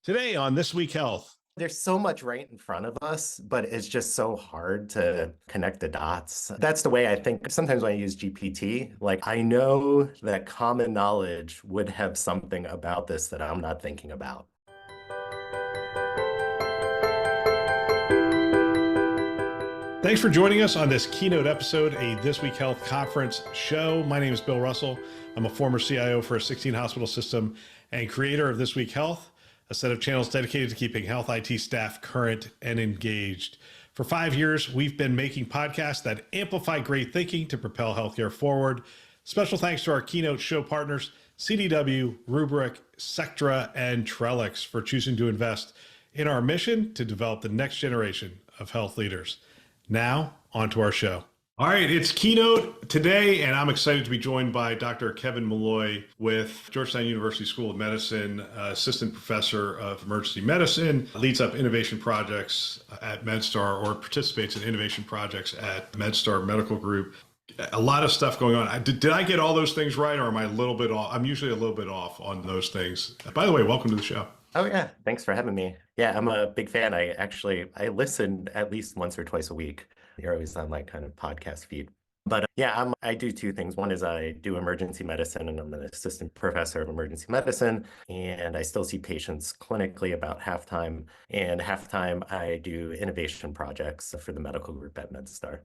Today on This Week Health. There's so much right in front of us, but it's just so hard to connect the dots. That's the way I think sometimes when I use GPT, like I know that common knowledge would have something about this that I'm not thinking about. Thanks for joining us on this Keynote episode, a This Week Health conference show. My name is Bill Russell. I'm a former CIO for a 16-hospital system and creator of This Week Health, a set of channels dedicated to keeping health IT staff current and engaged. For 5 years, we've been making podcasts that amplify great thinking to propel healthcare forward. Special thanks to our Keynote show partners, CDW, Rubrik, Sectra, and Trellix for choosing to invest in our mission to develop the next generation of health leaders. Now, on to our show. All right, it's Keynote today, and I'm excited to be joined by Dr. Kevin Maloy with Georgetown University School of Medicine, Assistant Professor of Emergency Medicine, leads up innovation projects at MedStar or participates in innovation projects at MedStar Medical Group. A lot of stuff going on. Did I get all those things right, or am I a little bit off? I'm usually a little bit off on those things. By the way, welcome to the show. Oh yeah, thanks for having me. Yeah, I'm a big fan. I listen at least once or twice a week. You're always on my kind of podcast feed. But I do two things. One is I do emergency medicine, and I'm an assistant professor of emergency medicine, and I still see patients clinically about half-time, and half-time I do innovation projects for the medical group at MedStar.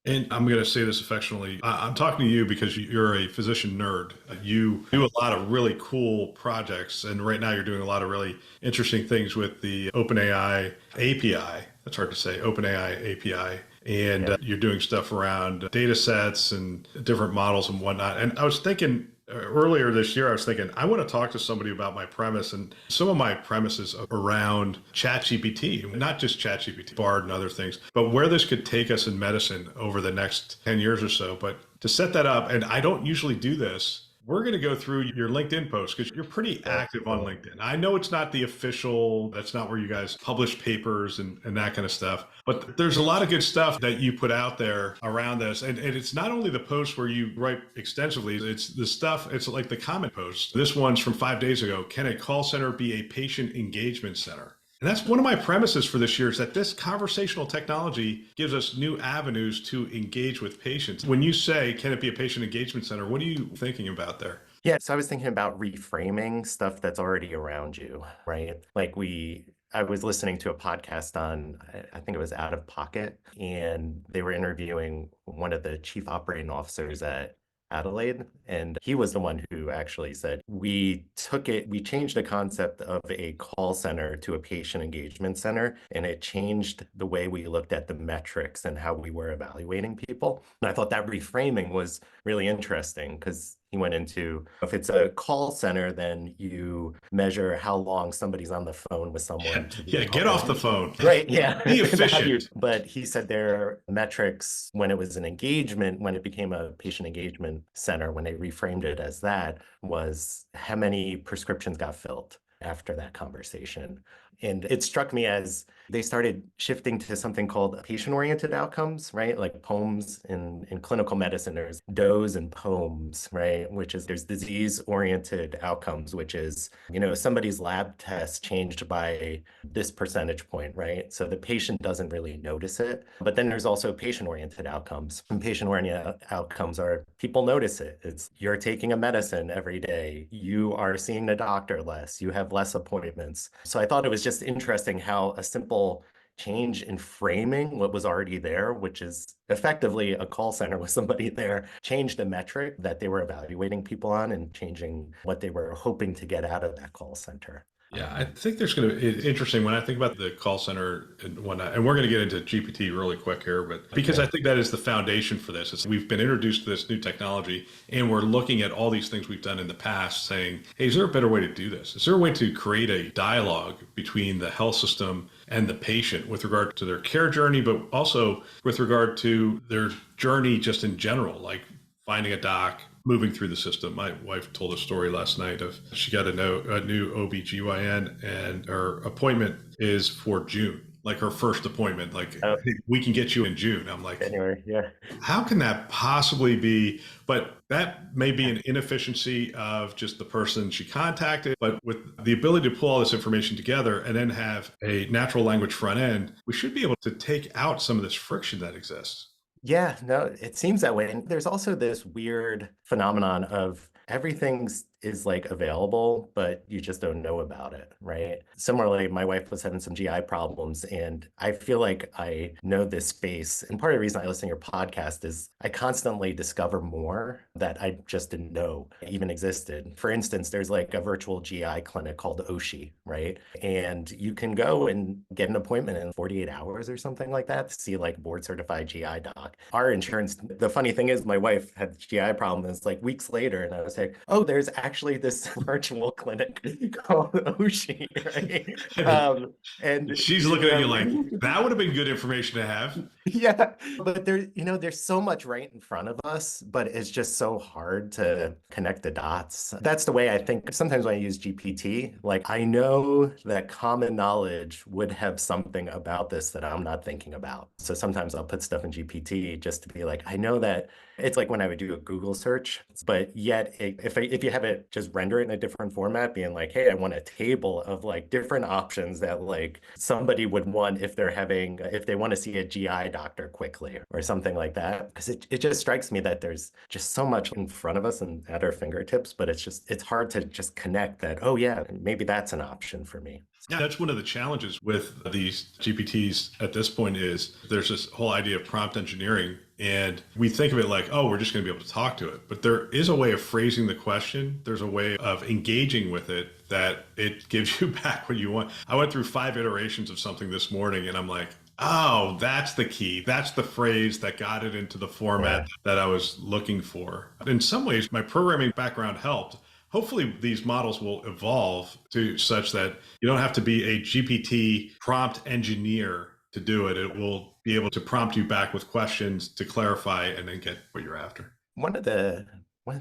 And I'm going to say this affectionately. I'm talking to you because you're a physician nerd. You do a lot of really cool projects. And right now you're doing a lot of really interesting things with the OpenAI API. That's hard to say, OpenAI API. And you're doing stuff around data sets and different models and whatnot. And I was thinking earlier this year, I want to talk to somebody about my premise and some of my premises around ChatGPT, not just ChatGPT, Bard and other things, but where this could take us in medicine over the next 10 years or so. But to set that up, and I don't usually do this, we're going to go through your LinkedIn post because you're pretty active on LinkedIn. I know it's not the official, that's not where you guys publish papers and that kind of stuff, but there's a lot of good stuff that you put out there around this. And it's not only the posts where you write extensively, it's the stuff, it's like the comment posts. This one's from 5 days ago. Can a call center be a patient engagement center? And that's one of my premises for this year is that this conversational technology gives us new avenues to engage with patients. When you say, can it be a patient engagement center, what are you thinking about there? Yeah, so I was thinking about reframing stuff that's already around you, right? I was listening to a podcast on, I think it was Out of Pocket, and they were interviewing one of the chief operating officers at Adelaide. And he was the one who actually said, we changed the concept of a call center to a patient engagement center, and it changed the way we looked at the metrics and how we were evaluating people. And I thought that reframing was really interesting because he went into, if it's a call center, then you measure how long somebody's on the phone with someone. Get off the phone. Right, yeah. Be efficient. But he said there are metrics when it was an engagement, when it became a patient engagement center, when they reframed it as that, was how many prescriptions got filled after that conversation. And it struck me as they started shifting to something called patient-oriented outcomes, right? Like POEMs in clinical medicine, there's DOEs and POEMs, right? There's disease-oriented outcomes, which is, somebody's lab test changed by this percentage point, right? So the patient doesn't really notice it. But then there's also patient-oriented outcomes. And patient-oriented outcomes are people notice it. It's you're taking a medicine every day. You are seeing the doctor less. You have less appointments. So I thought it was just interesting how a simple change in framing what was already there, which is effectively a call center with somebody there, changed the metric that they were evaluating people on and changing what they were hoping to get out of that call center. Yeah, I think it's interesting when I think about the call center and whatnot, and we're going to get into GPT really quick here, but because I think that is the foundation for this. We've been introduced to this new technology and we're looking at all these things we've done in the past saying, hey, is there a better way to do this? Is there a way to create a dialogue between the health system and the patient with regard to their care journey, but also with regard to their journey just in general, like finding a doc, moving through the system. My wife told a story last night of she got a new OBGYN and her appointment is for June. like her first appointment, like, Oh, "Hey, we can get you in June." I'm like, January. Yeah. how can that possibly be? But that may be an inefficiency of just the person she contacted. But with the ability to pull all this information together and then have a natural language front end, we should be able to take out some of this friction that exists. Yeah, no, it seems that way. And there's also this weird phenomenon of everything's is like available, but you just don't know about it, right? Similarly, my wife was having some GI problems, and I feel like I know this space. And part of the reason I listen to your podcast is I constantly discover more that I just didn't know even existed. For instance, there's like a virtual GI clinic called Oshi, right? And you can go and get an appointment in 48 hours or something like that to see like board certified GI doc. Our insurance, the funny thing is my wife had GI problems like weeks later, and I was like, oh, there's actually this virtual clinic called Oshi, right? And She's looking at you like, that would have been good information to have. yeah, but there's so much right in front of us, but it's just so hard to connect the dots. That's the way I think. Sometimes when I use GPT, like I know that common knowledge would have something about this that I'm not thinking about. So sometimes I'll put stuff in GPT just to be like, I know that it's like when I would do a Google search, but yet if you have it just render it in a different format, being like, hey, I want a table of like different options that like somebody would want if they want to see a GI doctor quickly or something like that. Because it just strikes me that there's just so much in front of us and at our fingertips, but it's hard to just connect that, oh yeah, maybe that's an option for me. Yeah, that's one of the challenges with these GPTs at this point is there's this whole idea of prompt engineering. And we think of it like, oh, we're just going to be able to talk to it. But there is a way of phrasing the question. There's a way of engaging with it that it gives you back what you want. I went through 5 iterations of something this morning and I'm like, oh, that's the key. That's the phrase that got it into the format that I was looking for. In some ways, my programming background helped. Hopefully these models will evolve to such that you don't have to be a GPT prompt engineer to do it. It will be able to prompt you back with questions to clarify and then get what you're after. One of the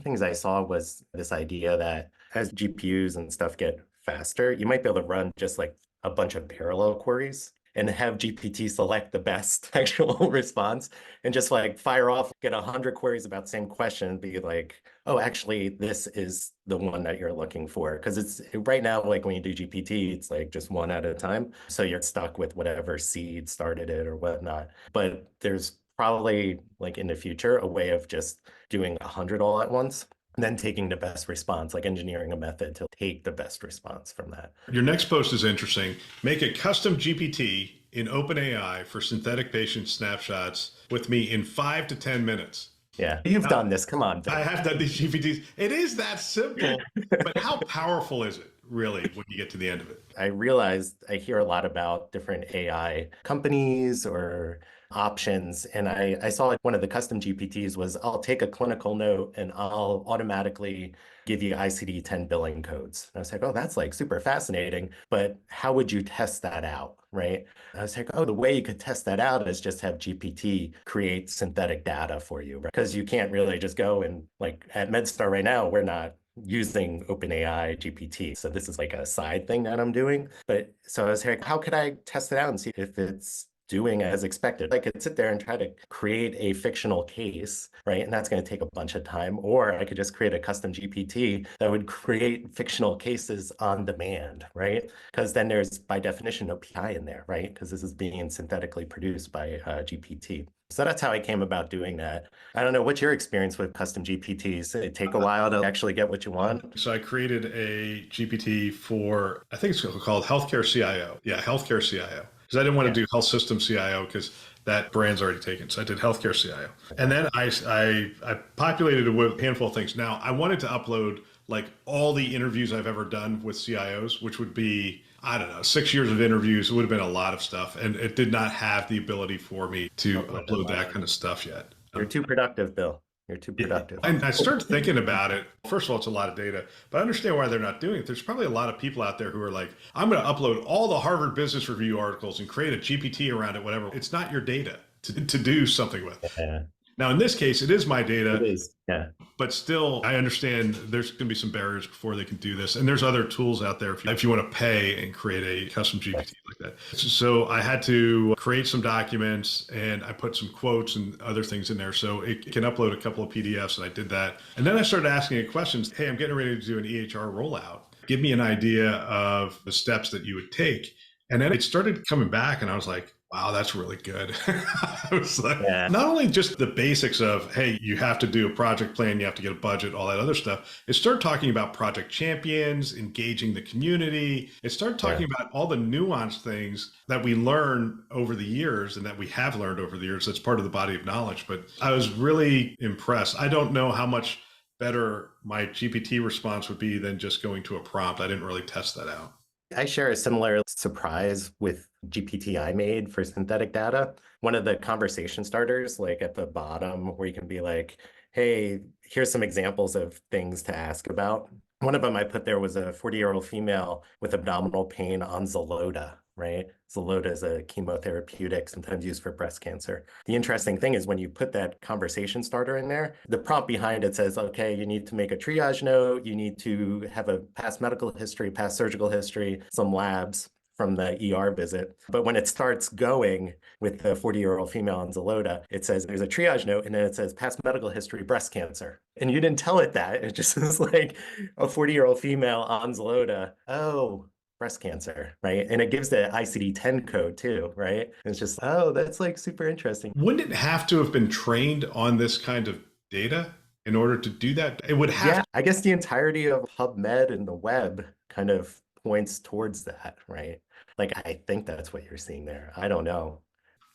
things I saw was this idea that as GPUs and stuff get faster, you might be able to run just like a bunch of parallel queries and have GPT select the best actual response and just like fire off, get 100 queries about the same question and be like, oh, actually, this is the one that you're looking for. Because it's right now, like when you do GPT, it's like just one at a time. So you're stuck with whatever seed started it or whatnot. But there's probably like in the future, a way of just doing 100 all at once. And then taking the best response, like engineering a method to take the best response from that. Your next post is interesting. Make a custom GPT in OpenAI for synthetic patient snapshots with me in 5 to 10 minutes. Yeah, you've done this. Come on, Bill. I have done these GPTs. It is that simple, but how powerful is it really when you get to the end of it? I realized I hear a lot about different AI companies or options. And I saw like one of the custom GPTs was I'll take a clinical note and I'll automatically give you ICD-10 billing codes. And I was like, oh, that's like super fascinating, but how would you test that out, right? I was like, oh, the way you could test that out is just have GPT create synthetic data for you, because you can't really just go and like at MedStar right now, we're not using OpenAI GPT. So this is like a side thing that I'm doing. But so I was like, how could I test it out and see if it's doing as expected? I could sit there and try to create a fictional case, right? And that's going to take a bunch of time. Or I could just create a custom GPT that would create fictional cases on demand, right? Because then there's, by definition, no PI in there, right? Because this is being synthetically produced by GPT. So that's how I came about doing that. I don't know, what's your experience with custom GPTs? It take a while to actually get what you want? So I created a GPT for, I think it's called Healthcare CIO. Yeah, Healthcare CIO. Because I didn't want to do health system CIO because that brand's already taken. So I did healthcare CIO. And then I populated it with a handful of things. Now I wanted to upload like all the interviews I've ever done with CIOs, which would be, I don't know, 6 years of interviews. It would have been a lot of stuff. And it did not have the ability for me to upload that kind of stuff yet. You're too productive, Bill. You're too productive. And I started thinking about it. First of all, it's a lot of data, but I understand why they're not doing it. There's probably a lot of people out there who are like, I'm going to upload all the Harvard Business Review articles and create a GPT around it, whatever. It's not your data to do something with. Yeah. Now, in this case, it is my data. It is, yeah. But still, I understand there's going to be some barriers before they can do this. And there's other tools out there if you want to pay and create a custom GPT like like that. So I had to create some documents and I put some quotes and other things in there so it can upload a couple of PDFs, and I did that. And then I started asking it questions. Hey, I'm getting ready to do an EHR rollout. Give me an idea of the steps that you would take. And then it started coming back and I was like, wow, that's really good. I was like, Yeah. not only just the basics of, hey, you have to do a project plan, you have to get a budget, all that other stuff. It started talking about project champions, engaging the community. It started talking about all the nuanced things that we learn over the years and that we have learned over the years. That's part of the body of knowledge. But I was really impressed. I don't know how much better my GPT response would be than just going to a prompt. I didn't really test that out. I share a similar surprise with GPT I made for synthetic data. One of the conversation starters, like at the bottom, where you can be like, hey, here's some examples of things to ask about. One of them I put there was a 40-year-old female with abdominal pain on Xeloda, right? Xeloda is a chemotherapeutic sometimes used for breast cancer. The interesting thing is when you put that conversation starter in there, the prompt behind it says, okay, you need to make a triage note, you need to have a past medical history, past surgical history, some labs from the ER visit. But when it starts going with the 40-year-old female on Xeloda, it says there's a triage note and then it says past medical history, breast cancer. And you didn't tell it that. It just was like a 40-year-old female on Xeloda. Oh, breast cancer, right? And it gives the ICD-10 code too, right? It's just, oh, that's like super interesting. Wouldn't it have to have been trained on this kind of data in order to do that? It would have. Yeah, I guess the entirety of PubMed and the web kind of points towards that, right? Like, I think that's what you're seeing there. I don't know.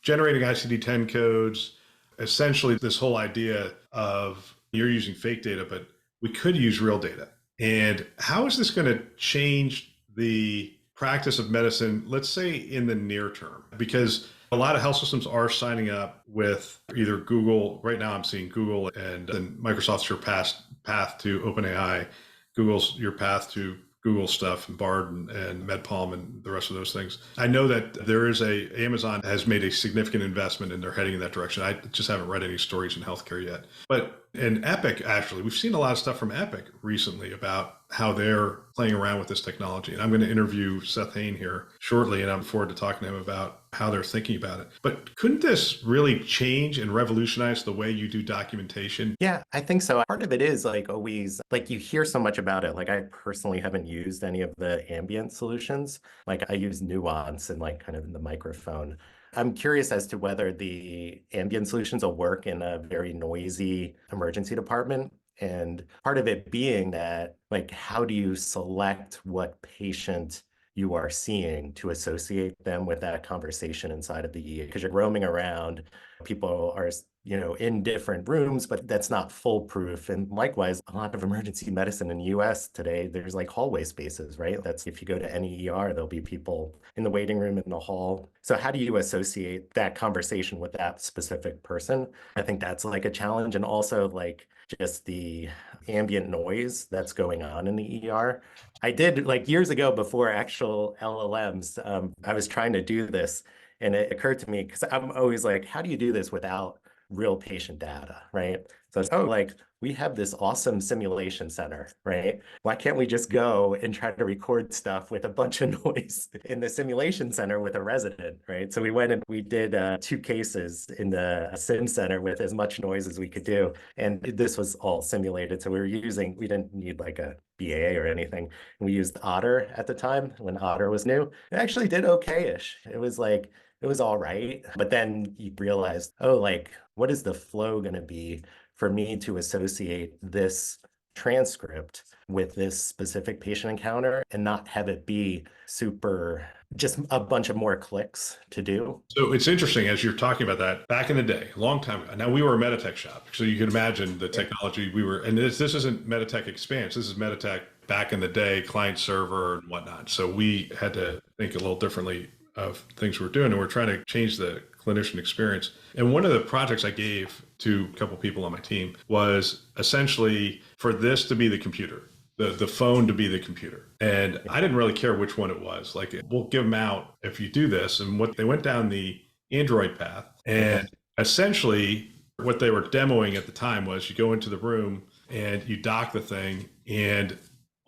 Generating ICD-10 codes, essentially this whole idea of you're using fake data, but we could use real data. And how is this going to change the practice of medicine, let's say in the near term? Because a lot of health systems are signing up with either Google. Right now I'm seeing Google and then Microsoft's your path to OpenAI, Google's your path to Google stuff and Bard and MedPalm and the rest of those things. I know that there is Amazon has made a significant investment and they're heading in that direction. I just haven't read any stories in healthcare yet. But in Epic, actually, we've seen a lot of stuff from Epic recently about how they're playing around with this technology. And I'm going to interview Seth Hain here shortly, and I'm looking forward to talking to him about how they're thinking about it. But couldn't this really change and revolutionize the way you do documentation? Yeah, I think so. Part of it is like always, like you hear so much about it. Like I personally haven't used any of the ambient solutions. Like I use Nuance and like kind of the microphone. I'm curious as to whether the ambient solutions will work in a very noisy emergency department. And part of it being that, like, how do you select what patient you are seeing to associate them with that conversation inside of the EA? Because you're roaming around, people are, in different rooms, but that's not foolproof. And likewise, a lot of emergency medicine in the US today, there's like hallway spaces, right? That's if you go to any ER, there'll be people in the waiting room in the hall. So how do you associate that conversation with that specific person? I think that's like a challenge. And also like just the ambient noise that's going on in the ER. I did like years ago before actual LLMs, I was trying to do this and it occurred to me because I'm always like, how do you do this without real patient data, right? So it's, like, we have this awesome simulation center, right? Why can't we just go and try to record stuff with a bunch of noise in the simulation center with a resident, right? So we went and we did 2 cases in the sim center with as much noise as we could do. And this was all simulated. So we didn't need like a BA or anything. We used Otter at the time when Otter was new. It actually did okay-ish. It was all right. But then you realize, like, what is the flow going to be for me to associate this transcript with this specific patient encounter and not have it be super, just a bunch of more clicks to do? So it's interesting as you're talking about that back in the day, a long time ago. Now we were a Meditech shop. So you can imagine the technology we were, and this isn't Meditech Expanse. This is Meditech back in the day, client server and whatnot. So we had to think a little differently of things we're doing, and we're trying to change the clinician experience. And one of the projects I gave to a couple people on my team was essentially for this to be the computer, the phone to be the computer. And I didn't really care which one it was. Like, we'll give them out if you do this. And what they went down the Android path. And essentially what they were demoing at the time was you go into the room and you dock the thing, and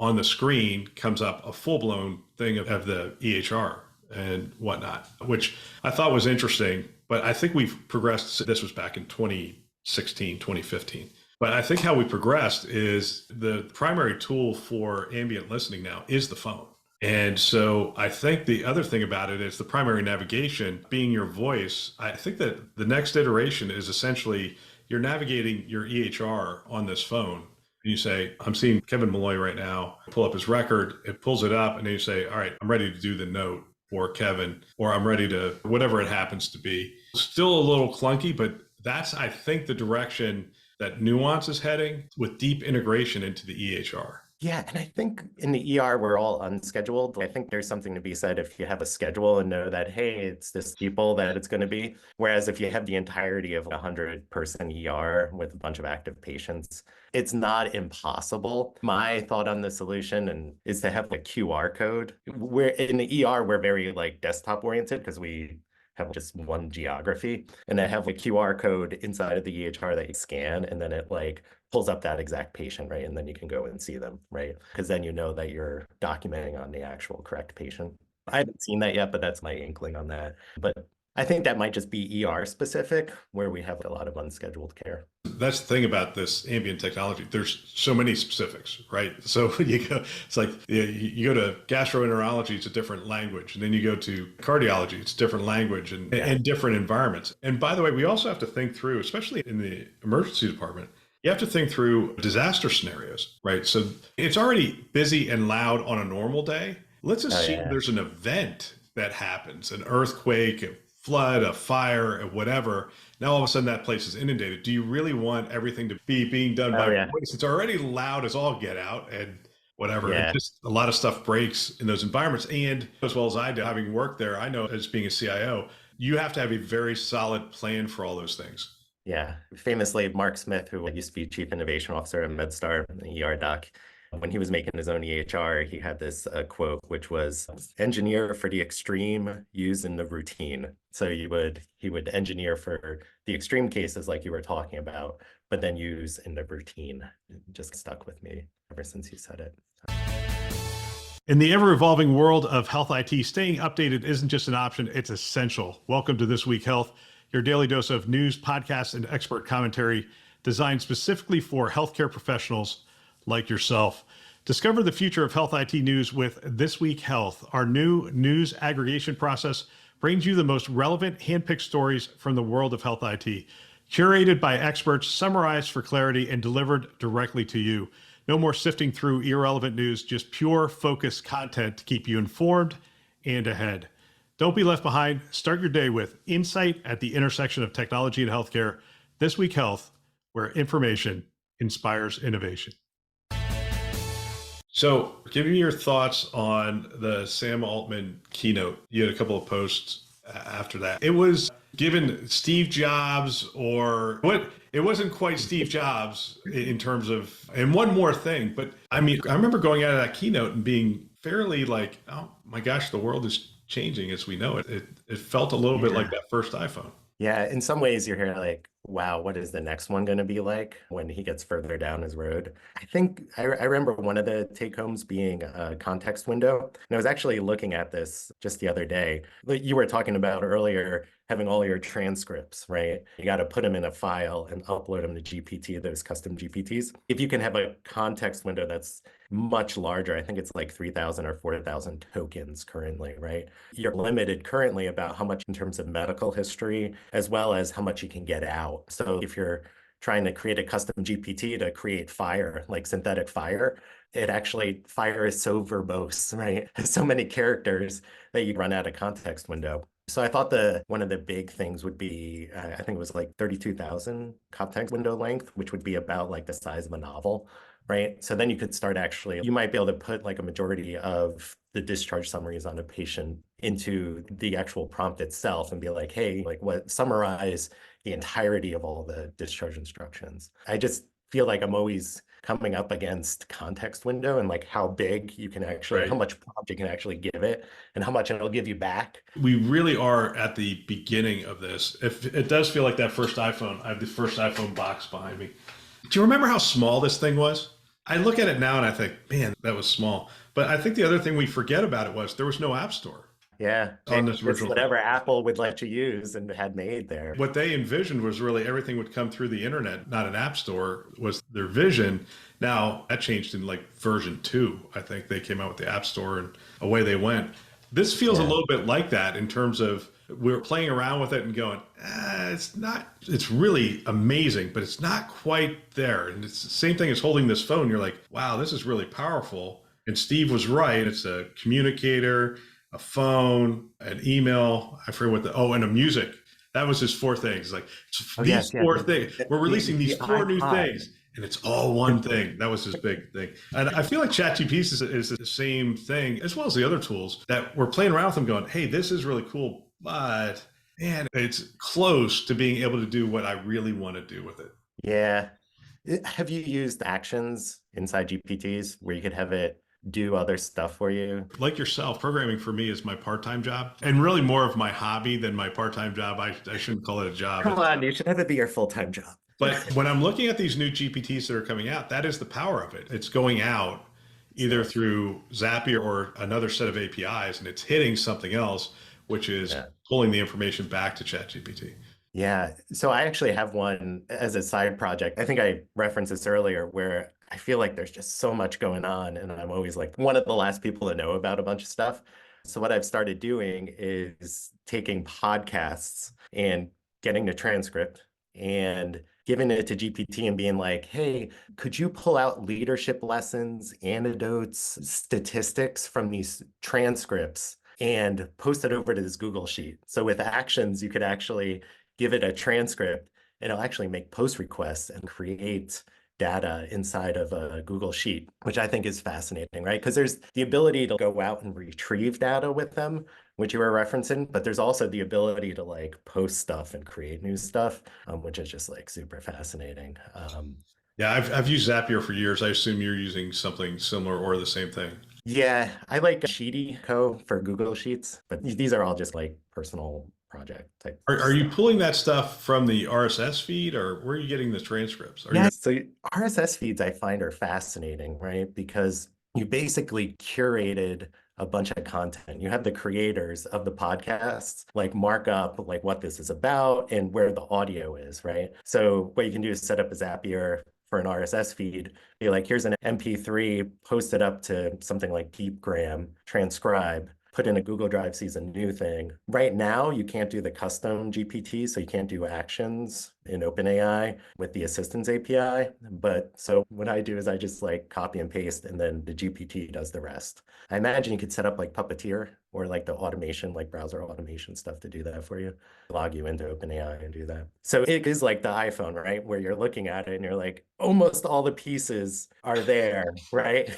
on the screen comes up a full-blown thing of the EHR and whatnot, which I thought was interesting. But I think we've progressed. This was back in 2016, 2015. But I think how we progressed is the primary tool for ambient listening now is the phone. And so I think the other thing about it is the primary navigation being your voice. I think that the next iteration is essentially you're navigating your EHR on this phone. And you say, I'm seeing Kevin Malloy right now. Pull up his record, it pulls it up, and then you say, all right, I'm ready to do the note for Kevin, or I'm ready to whatever it happens to be. Still a little clunky, but that's, I think, the direction that Nuance is heading with deep integration into the EHR. Yeah, and I think in the ER, we're all unscheduled. I think there's something to be said if you have a schedule and know that, hey, it's this people that it's going to be. Whereas if you have the entirety of a 100-person ER with a bunch of active patients, it's not impossible. My thought on the solution is to have a QR code. We're in the ER, we're very like desktop oriented because we have just one geography, and I have a QR code inside of the EHR that you scan, and then it like pulls up that exact patient, right? And then you can go and see them, right? Because then you know that you're documenting on the actual correct patient. I haven't seen that yet, but that's my inkling on that. But I think that might just be ER specific, where we have a lot of unscheduled care. That's the thing about this ambient technology. There's so many specifics, right? So you go, it's like you go to gastroenterology, it's a different language. And then you go to cardiology, it's a different language and different environments. And by the way, we also have to think through, especially in the emergency department, you have to think through disaster scenarios, right? So it's already busy and loud on a normal day. Let's assume there's an event that happens, an earthquake, a flood, a fire, whatever. Now all of a sudden that place is inundated. Do you really want everything to be being done by voice? It's already loud as all get out and whatever. And just a lot of stuff breaks in those environments. And as well as I do, having worked there, I know as being a CIO, you have to have a very solid plan for all those things. Yeah, famously, Mark Smith, who used to be Chief Innovation Officer at MedStar, an ER doc, when he was making his own EHR, he had this quote, which was, engineer for the extreme, use in the routine. So he would engineer for the extreme cases like you were talking about, but then use in the routine. It just stuck with me ever since he said it. In the ever-evolving world of health IT, staying updated isn't just an option, it's essential. Welcome to This Week Health, your daily dose of news, podcasts, and expert commentary designed specifically for healthcare professionals like yourself. Discover the future of health IT news with This Week Health. Our new news aggregation process brings you the most relevant handpicked stories from the world of health IT, curated by experts, summarized for clarity, and delivered directly to you. No more sifting through irrelevant news, just pure, focused content to keep you informed and ahead. Don't be left behind. Start your day with insight at the intersection of technology and healthcare. This Week Health, where information inspires innovation. So give me your thoughts on the Sam Altman keynote. You had a couple of posts after that. It was given Steve Jobs or what? It wasn't quite Steve Jobs in terms of, and one more thing, but I mean, I remember going out of that keynote and being fairly like, oh my gosh, the world is changing as we know it. It felt a little bit like that first iPhone. Yeah, in some ways you're here like, wow, what is the next one going to be like when he gets further down his road? I think I remember one of the take homes being a context window. And I was actually looking at this just the other day. You were talking about earlier having all your transcripts, right? You got to put them in a file and upload them to GPT, those custom GPTs. If you can have a context window that's much larger, I think it's like 3,000 or 4,000 tokens currently, right? You're limited currently about how much in terms of medical history, as well as how much you can get out. So if you're trying to create a custom GPT to create fire, like synthetic fire, fire is so verbose, right? So many characters that you run out of context window. So I thought one of the big things would be, I think it was like 32,000 context window length, which would be about like the size of a novel, right? So then you could start you might be able to put like a majority of the discharge summaries on a patient into the actual prompt itself and be like, hey, summarize the entirety of all the discharge instructions. I just feel like I'm always coming up against context window and like how big you can actually, how much prompt you can actually give it and how much it'll give you back. We really are at the beginning of this. If it does feel like that first iPhone, I have the first iPhone box behind me. Do you remember how small this thing was? I look at it now and I think, man, that was small. But I think the other thing we forget about it was there was no app store. Yeah, on this it's original thing. whatever Apple would let you use and had made there. What they envisioned was really everything would come through the internet, not an app store, was their vision. Now that changed in like version 2. I think they came out with the app store and away they went. This feels a Yeah. little bit like that in terms of we're playing around with it and going, it's not, it's really amazing, but it's not quite there. And it's the same thing as holding this phone. You're like, wow, this is really powerful. And Steve was right. It's a communicator, a phone, an email. I forget what and a music. That was his 4 things. Like Oh, these yes, yes. 4 things. We're releasing The these 4 new iPod. things, and it's all one thing. That was his big thing. And I feel like ChatGPT is the same thing, as well as the other tools that we're playing around with them, going, "Hey, this is really cool, but man, it's close to being able to do what I really want to do with it." Yeah. Have you used actions inside GPTs where you could have it do other stuff for you? Like yourself, programming for me is my part-time job, and really more of my hobby than my part-time job. I shouldn't call it a job. Come on, you should have it be your full-time job. But when I'm looking at these new GPTs that are coming out, that is the power of it. It's going out either through Zapier or another set of APIs, and it's hitting something else, which is Yeah. pulling the information back to ChatGPT. Yeah. So I actually have one as a side project. I think I referenced this earlier where I feel like there's just so much going on, and I'm always like one of the last people to know about a bunch of stuff. So what I've started doing is taking podcasts and getting the transcript and giving it to GPT and being like, hey, could you pull out leadership lessons, anecdotes, statistics from these transcripts and post it over to this Google Sheet? So with actions, you could actually give it a transcript and it'll actually make post requests and create data inside of a Google Sheet, which I think is fascinating, right? Because there's the ability to go out and retrieve data with them, which you were referencing, but there's also the ability to like post stuff and create new stuff, which is just like super fascinating. Yeah, I've used Zapier for years. I assume you're using something similar or the same thing. Yeah, I like Sheety Co for Google Sheets, but these are all just like personal project type Are you stuff. pulling that stuff from the RSS feed, or where are you getting the transcripts? Are Yeah, you so RSS feeds I find are fascinating, right? Because you basically curated a bunch of content. You have the creators of the podcasts like mark up like what this is about and where the audio is, right? So what you can do is set up a Zapier for an RSS feed, be like, here's an MP3, post it up to something like DeepGram, transcribe, put in a Google Drive sees a new thing. Right now, you can't do the custom GPT, so you can't do actions in OpenAI with the Assistance API. But so what I do is I just like copy and paste, and then the GPT does the rest. I imagine you could set up like Puppeteer or like the automation, like browser automation stuff to do that for you, log you into OpenAI and do that. So it is like the iPhone, right? Where you're looking at it and you're like, almost all the pieces are there, right?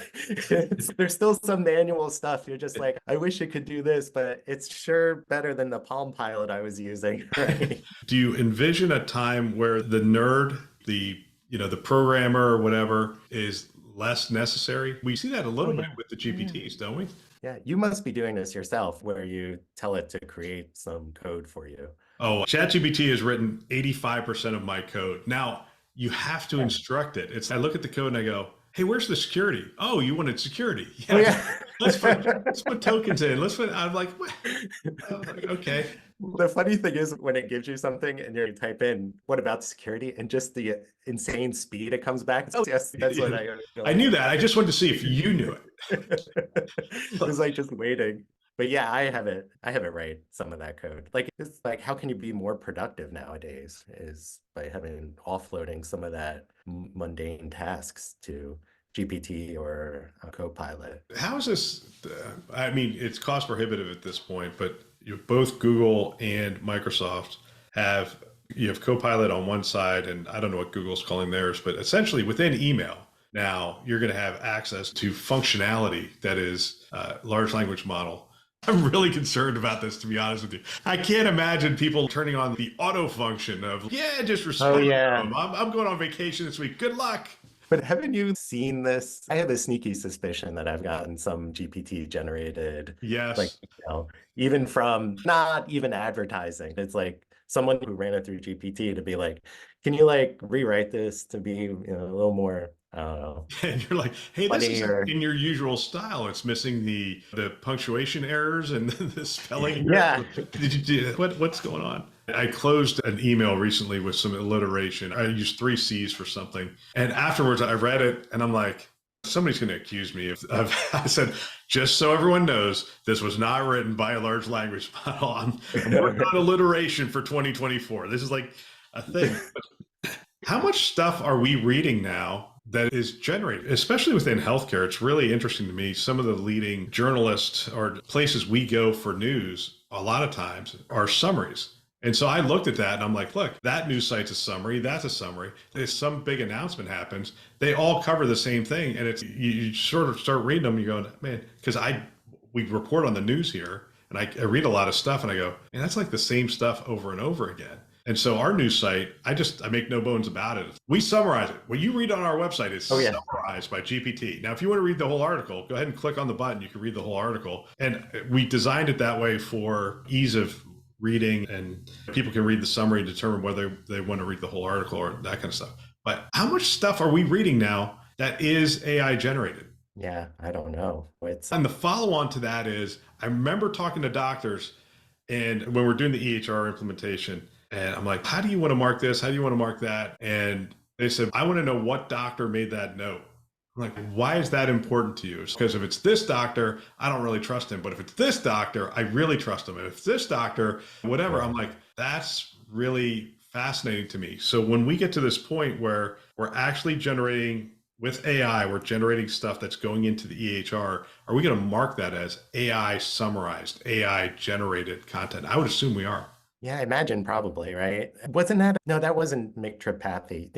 There's still some manual stuff. You're just like, I wish it could do this, but it's sure better than the Palm Pilot I was using, right? do you envision a time where the nerd, the programmer or whatever is less necessary? We see that a Oh, little bit yeah. with the Yeah. GPTs, don't we? Yeah, you must be doing this yourself where you tell it to create some code for you. Oh, ChatGPT has written 85% of my code. Now, you have to Yeah. instruct it. It's I look at the code and I go, "Hey, where's the security? Oh, you wanted security. Oh, Yeah, yeah. let's put tokens in. Let's put." I'm like, what? I'm like, okay. The funny thing is when it gives you something and you type in, what about security? And just the insane speed it comes back. Oh, yes, that's what I I knew that. I just wanted to see if you knew It was it. like just waiting. But yeah, I have it right, some of that code. Like it's like how can you be more productive nowadays is by having offloading some of that mundane tasks to GPT or a Copilot. How is this? I mean, it's cost prohibitive at this point, but both Google and Microsoft have you have Copilot on one side, and I don't know what Google's calling theirs, but essentially within email, now you're going to have access to functionality that is large language model. I'm really concerned about this, to be honest with you. I can't imagine people turning on the auto function of, yeah, just Oh respond to yeah. them. I'm going on vacation this week. Good luck. But haven't you seen this? I have a sneaky suspicion that I've gotten some GPT generated, like, Yes. even from not even advertising. It's like someone who ran it through GPT to be like, can you like rewrite this to be, a little more I don't know, And you're like, hey, this funny isn't or in your usual style. It's missing the punctuation errors and the spelling yeah. errors. Did you do what's going on? I closed an email recently with some alliteration. I used three C's for something. And afterwards I read it and I'm like, somebody's going to accuse me of I said, just so everyone knows, this was not written by a large language model. I'm working on alliteration for 2024. This is like a thing. How much stuff are we reading now that is generated, especially within healthcare? It's really interesting to me. Some of the leading journalists or places we go for news, a lot of times, are summaries. And so I looked at that and I'm like, look, that news site's a summary. That's a summary. If some big announcement happens, they all cover the same thing. And it's you sort of start reading them and you're going, man, because we report on the news here and I read a lot of stuff and I go, man, that's like the same stuff over and over again. And so our news site, I make no bones about it. We summarize it. What you read on our website is Oh yeah. summarized by GPT. Now, if you want to read the whole article, go ahead and click on the button. You can read the whole article. And we designed it that way for ease of reading, and people can read the summary and determine whether they want to read the whole article or that kind of stuff. But how much stuff are we reading now that is AI generated? Yeah, I don't know. And the follow on to that is, I remember talking to doctors and when we're doing the EHR implementation, and I'm like, how do you want to mark this? How do you want to mark that? And they said, I want to know what doctor made that note. I'm like, why is that important to you? It's because if it's this doctor, I don't really trust him. But if it's this doctor, I really trust him. And if it's this doctor, whatever, I'm like, that's really fascinating to me. So when we get to this point where we're actually generating with AI, we're generating stuff that's going into the EHR, are we going to mark that as AI summarized, AI generated content? I would assume we are. Yeah, I imagine probably, right? No, that wasn't Mick Tripathi.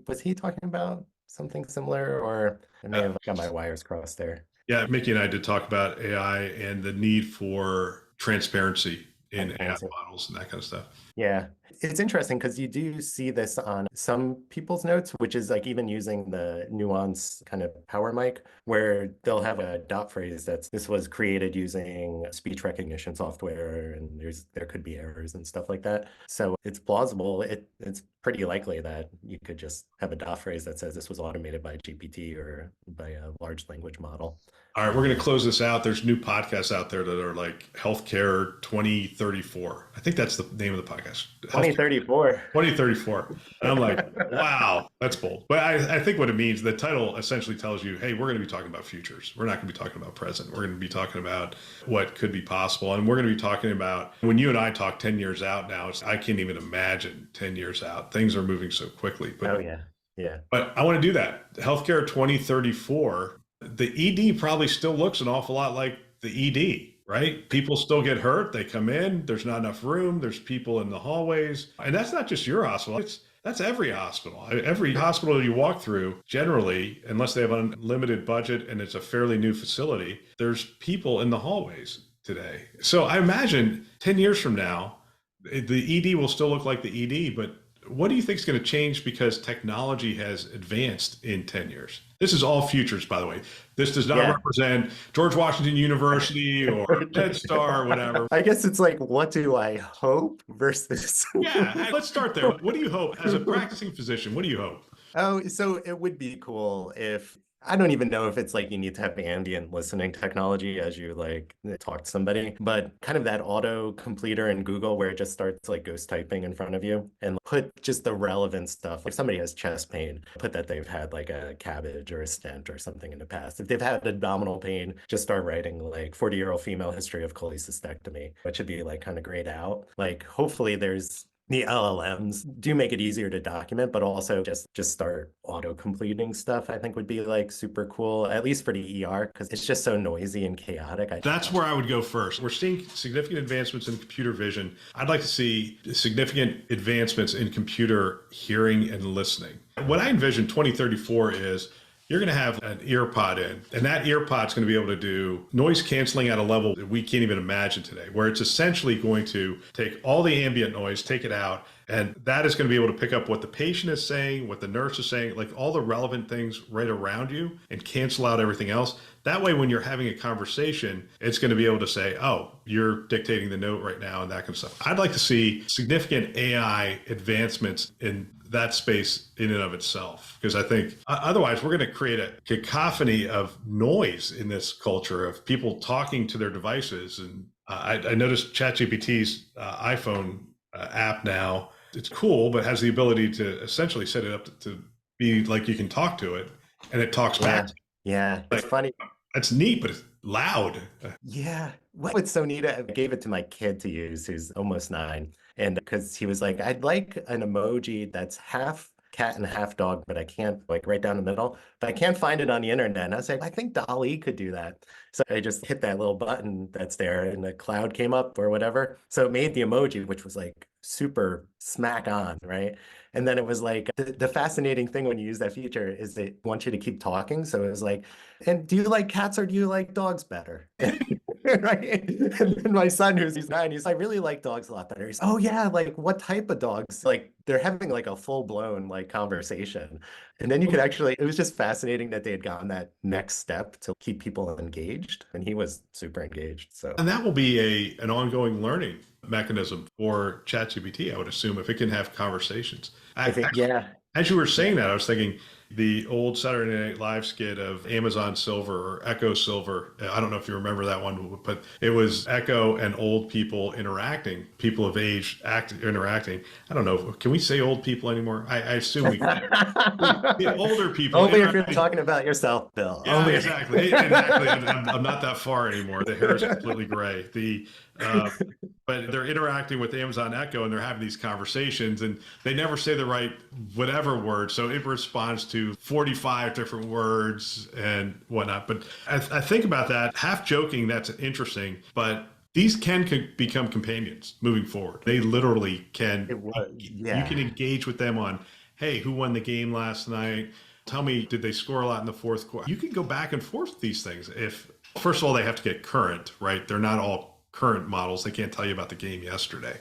Was he talking about something similar, or I may have got my wires crossed there. Yeah, Mickey and I did talk about AI and the need for transparency in AI models and that kind of stuff. Yeah, it's interesting because you do see this on some people's notes, which is like even using the nuance kind of power mic, where they'll have a dot phrase this was created using speech recognition software, and there could be errors and stuff like that. So it's plausible. It's pretty likely that you could just have a dot phrase that says this was automated by GPT or by a large language model. All right, we're going to close this out. There's new podcasts out there that are like Healthcare 2034. I think that's the name of the podcast. 2034. 2034. And I'm like, wow, that's bold. But I think what it means, the title essentially tells you, hey, we're going to be talking about futures. We're not going to be talking about present. We're going to be talking about what could be possible. And we're going to be talking about, when you and I talk 10 years out now, I can't even imagine 10 years out. Things are moving so quickly. But, oh, yeah. Yeah. But I want to do that. Healthcare 2034. The ED probably still looks an awful lot like the ED, right? People still get hurt. They come in, there's not enough room. There's people in the hallways. And that's not just your hospital. That's every hospital. Every hospital you walk through, generally, unless they have an unlimited budget and it's a fairly new facility, there's people in the hallways today. So I imagine 10 years from now, the ED will still look like the ED, but what do you think is going to change because technology has advanced in 10 years? This is all futures, by the way. This does not represent George Washington University or MedStar or whatever. I guess it's like, what do I hope versus... Yeah, let's start there. What do you hope as a practicing physician? What do you hope? Oh, so it would be cool if, I don't even know if it's like you need to have ambient listening technology as you like talk to somebody, but kind of that auto completer in Google where it just starts like ghost typing in front of you and put just the relevant stuff. If somebody has chest pain, put that they've had like a cabbage or a stent or something in the past. If they've had abdominal pain, just start writing like 40-year-old female history of cholecystectomy, which should be like kind of grayed out. Like hopefully the LLMs do make it easier to document, but also just start auto-completing stuff, I think would be like super cool, at least for the ER, because it's just so noisy and chaotic. That's where I would go first. We're seeing significant advancements in computer vision. I'd like to see significant advancements in computer hearing and listening. What I envision 2034 is you're going to have an ear pod in, and that ear pod's going to be able to do noise canceling at a level that we can't even imagine today, where it's essentially going to take all the ambient noise, take it out, and that is going to be able to pick up what the patient is saying, what the nurse is saying, like all the relevant things right around you, and cancel out everything else. That way, when you're having a conversation, it's going to be able to say, oh, you're dictating the note right now and that kind of stuff. I'd like to see significant AI advancements in that space in and of itself. Because I think otherwise we're going to create a cacophony of noise in this culture of people talking to their devices. And I noticed ChatGPT's iPhone app now, it's cool, but has the ability to essentially set it up to be like you can talk to it and it talks back. Yeah, it's funny. That's neat, but it's loud. Yeah. What's so neat, I gave it to my kid to use, who's almost 9. And because he was like, I'd like an emoji that's half cat and half dog, but I can't, like, right down the middle, but I can't find it on the internet. And I was like, I think DALL-E could do that. So I just hit that little button that's there and the cloud came up or whatever. So it made the emoji, which was like super smack on, right? And then it was like the fascinating thing when you use that feature is they want you to keep talking. So it was like, and do you like cats or do you like dogs better? Right. And then my son, he's 9, he's like, I really like dogs a lot better. He's, oh yeah, like what type of dogs? Like they're having like a full-blown like conversation. And then you could actually, it was just fascinating that they had gone that next step to keep people engaged. And he was super engaged. So And that will be an ongoing learning mechanism for ChatGPT, I would assume, if it can have conversations. I think, yeah. As you were saying that, I was thinking the old Saturday Night Live skit of Amazon Silver or Echo Silver. I don't know if you remember that one, but it was Echo and old people interacting, people of age interacting. I don't know. Can we say old people anymore? I assume we can. Older people. Only if you're talking about yourself, Bill. Yeah, Only exactly. Exactly. I'm not that far anymore. The hair is completely gray. But they're interacting with Amazon Echo and they're having these conversations and they never say the right whatever word. So it responds to 45 different words and whatnot. But I think about that, half joking, that's interesting. But these can become companions moving forward. They literally can. Yeah. You can engage with them on, hey, who won the game last night? Tell me, did they score a lot in the fourth quarter? You can go back and forth with these things. First of all, they have to get current, right? They're not all current models. They can't tell you about the game yesterday.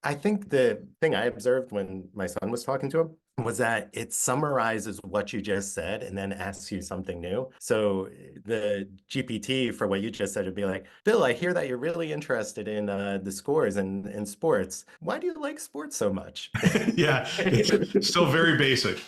I think the thing I observed when my son was talking to him was that it summarizes what you just said and then asks you something new. So the GPT for what you just said would be like, Bill, I hear that you're really interested in the scores in sports. Why do you like sports so much? Yeah, it's still very basic.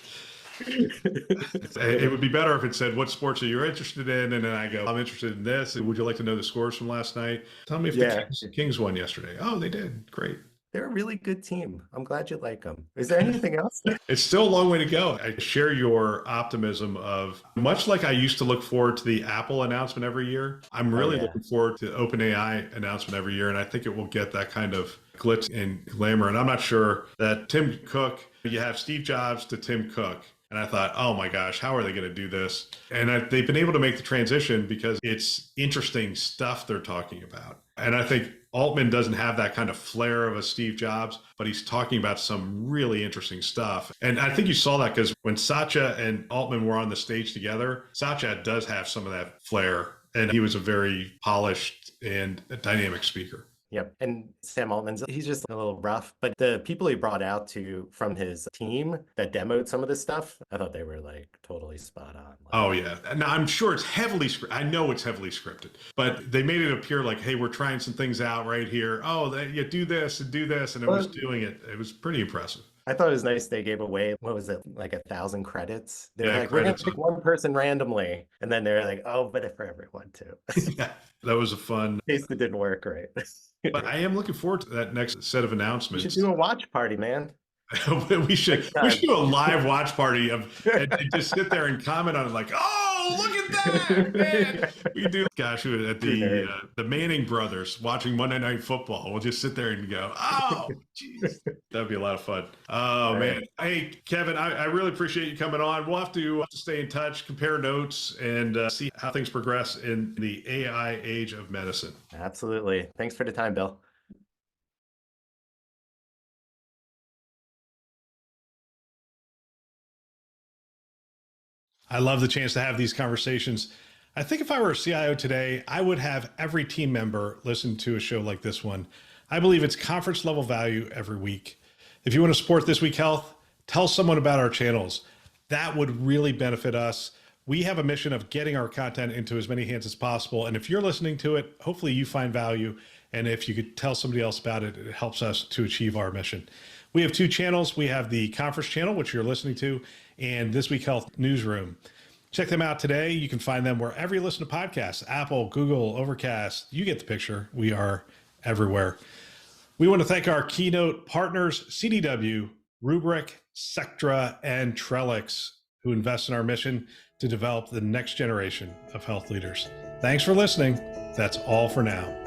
It would be better if it said, what sports are you interested in? And then I go, I'm interested in this. Would you like to know the scores from last night? Tell me if the Kings won yesterday. Oh, they did. Great. They're a really good team. I'm glad you like them. Is there anything else? It's still a long way to go. I share your optimism of, much like I used to look forward to the Apple announcement every year, I'm really looking forward to the OpenAI announcement every year. And I think it will get that kind of glitz and glamour. And I'm not sure that Tim Cook, you have Steve Jobs to Tim Cook. And I thought, oh my gosh, how are they going to do this? And they've been able to make the transition because it's interesting stuff they're talking about. And I think Altman doesn't have that kind of flair of a Steve Jobs, but he's talking about some really interesting stuff. And I think you saw that because when Satya and Altman were on the stage together, Satya does have some of that flair. And he was a very polished and dynamic speaker. Yep. And Sam Altman's, he's just a little rough, but the people he brought out from his team that demoed some of this stuff, I thought they were like totally spot on. Oh yeah. Now I'm sure it's heavily scripted. I know it's heavily scripted, but they made it appear like, hey, we're trying some things out right here. Oh, you do this and do this. And it was doing it. It was pretty impressive. I thought it was nice they gave away, what was it, like 1,000 credits? They're like, we're going to pick one person randomly. And then they're like, oh, but if for everyone too. Yeah, that was a fun. In case it didn't work right. But I am looking forward to that next set of announcements. We should do a watch party, man. we should do a live watch party and just sit there and comment on it like, oh, look at that, man. We do, gosh, at the Manning brothers watching Monday Night Football. We'll just sit there and go, oh, geez. That'd be a lot of fun. Oh, man. Hey, Kevin, I really appreciate you coming on. We'll have to stay in touch, compare notes, and see how things progress in the AI age of medicine. Absolutely. Thanks for the time, Bill. I love the chance to have these conversations. I think if I were a CIO today, I would have every team member listen to a show like this one. I believe it's conference level value every week. If you want to support This Week Health, tell someone about our channels. That would really benefit us. We have a mission of getting our content into as many hands as possible. And if you're listening to it, hopefully you find value And if you could tell somebody else about it, it helps us to achieve our mission. We have two channels. We have the conference channel, which you're listening to, and This Week Health Newsroom. Check them out today. You can find them wherever you listen to podcasts, Apple, Google, Overcast. You get the picture. We are everywhere. We want to thank our Keynote partners, CDW, Rubrik, Sectra, and Trellix, who invest in our mission to develop the next generation of health leaders. Thanks for listening. That's all for now.